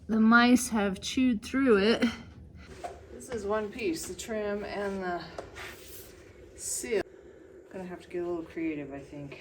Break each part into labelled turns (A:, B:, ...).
A: the mice have chewed through it. This is one piece, the trim and the seal. Gonna have to get a little creative, I think.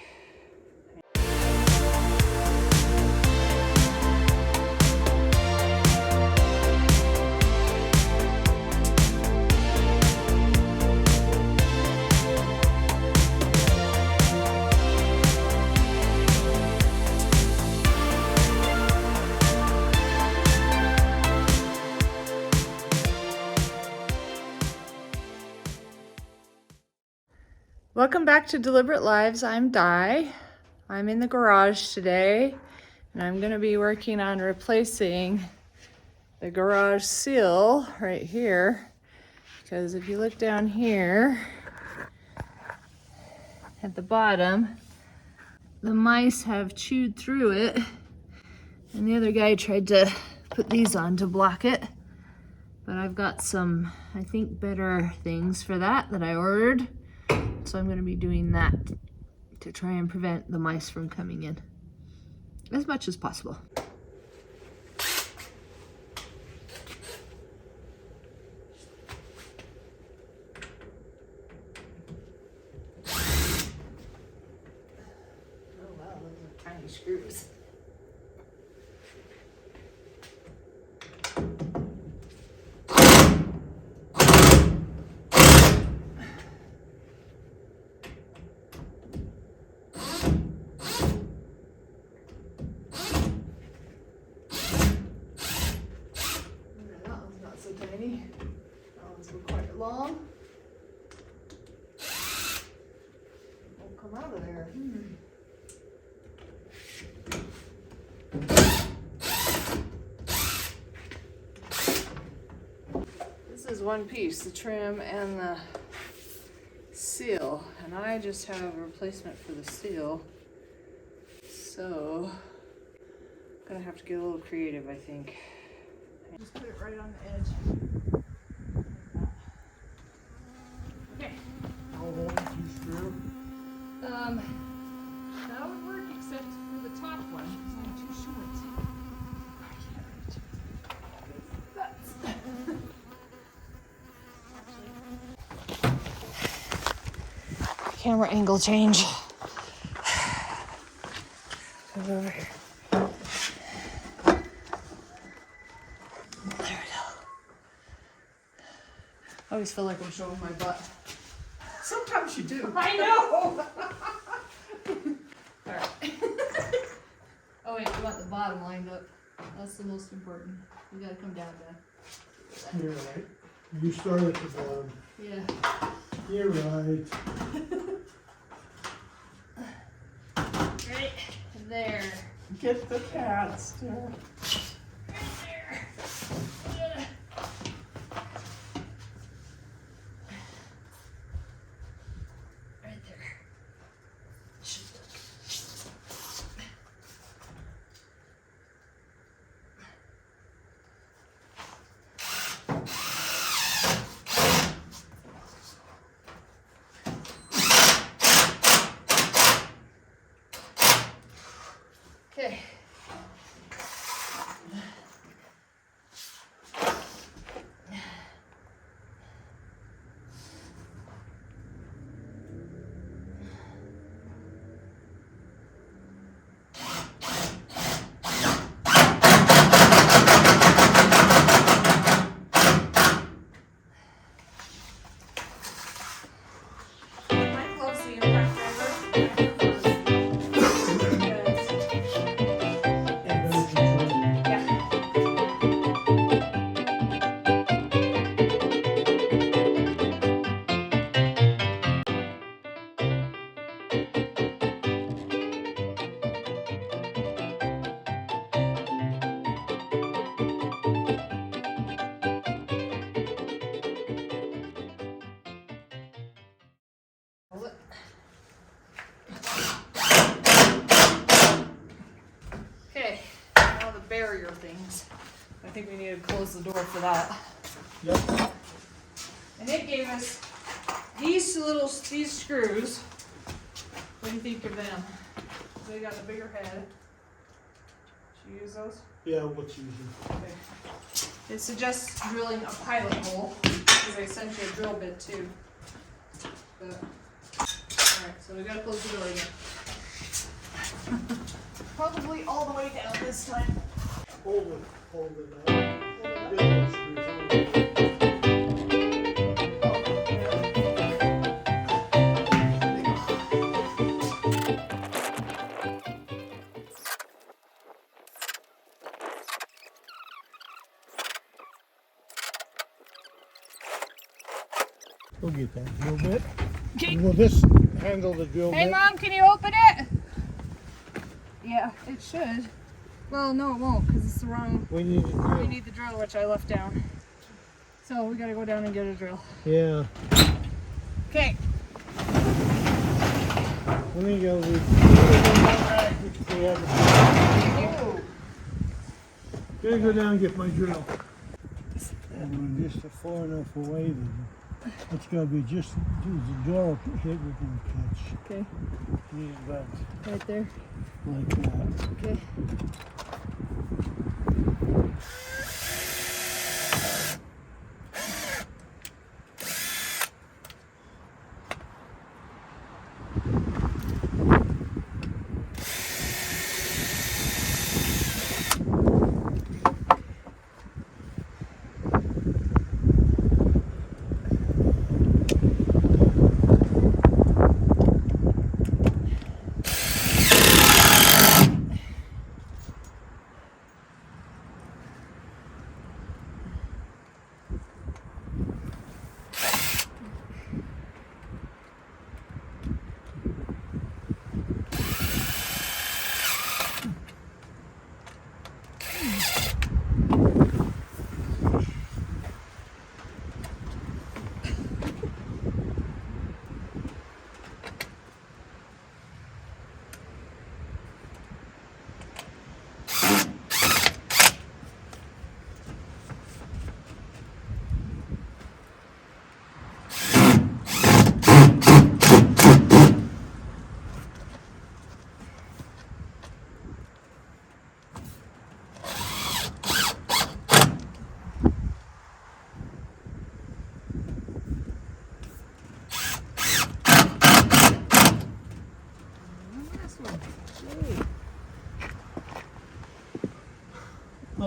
A: Welcome back to Deliberate Lives. I'm Di. I'm in the garage today, and I'm going to be working on replacing the garage seal right here, because if you look down here at the bottom, the mice have chewed through it, and the other guy tried to put these on to block it, but I've got some, I think, better things for that I ordered. So I'm going to be doing that to try and prevent the mice from coming in as much as possible. Oh wow, those are tiny screws. That one's quite long. Won't come out of there. This is one piece, the trim and the seal, and I just have a replacement for the seal. So I'm gonna have to get a little creative, I think. Just put it right on the edge. Okay.
B: How long did you screw?
A: That would work except for the top one, because I'm too short. That's... Camera angle change. Over here. I always feel like I'm showing my butt.
B: Sometimes you do.
A: I know! Alright. Oh wait, you want the bottom lined up. That's the most important. You gotta come down there.
B: You're right. You start at the bottom.
A: Yeah.
B: You're right.
A: Right there.
B: Get the cats there.
A: Right there. Right there. Okay. Okay, now the barrier things. I think we need to close the door for that.
B: Yep.
A: And it gave us these screws. What do you think of them? They got a bigger head. you use those?
B: Yeah, what's easy?
A: Okay. It suggests drilling a pilot hole, because I sent you a drill bit too. But, alright, so we gotta close the door again. Probably all the way down this time.
B: Hold it out. Yeah, we'll get that drill bit.
A: Okay.
B: Will this handle the drill
A: Hey
B: bit?
A: Mom, can you open it? Yeah, it should. Well, no, it won't, because it's the wrong.
B: We need a drill.
A: We need the drill, which I left down. So we gotta go down and get a drill.
B: Yeah.
A: Okay.
B: We need to go we have
A: Oh.
B: Gotta go down and get my drill. And we're just far enough away that it's gotta be just the door hit we can catch.
A: Okay.
B: Need it about
A: Right there.
B: like that.
A: Okay.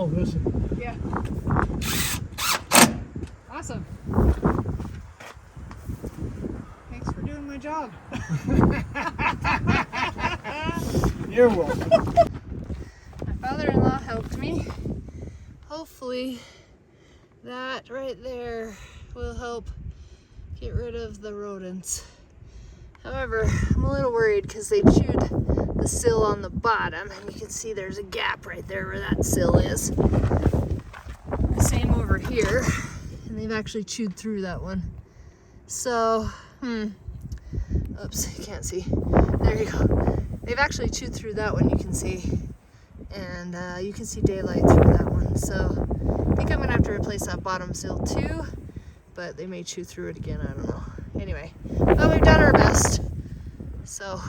B: Oh, listen.
A: Yeah. Awesome. Thanks for doing my job.
B: You're welcome.
A: My father-in-law helped me. Hopefully that right there will help get rid of the rodents. However, I'm a little worried because they chewed the sill on the bottom, and you can see there's a gap right there where that sill is. Same over here, and they've actually chewed through that one. So, oops, you can't see. There you go. They've actually chewed through that one, you can see. And you can see daylight through that one. So, I think I'm gonna have to replace that bottom sill too, but they may chew through it again, I don't know. Anyway, but we've done our best. So,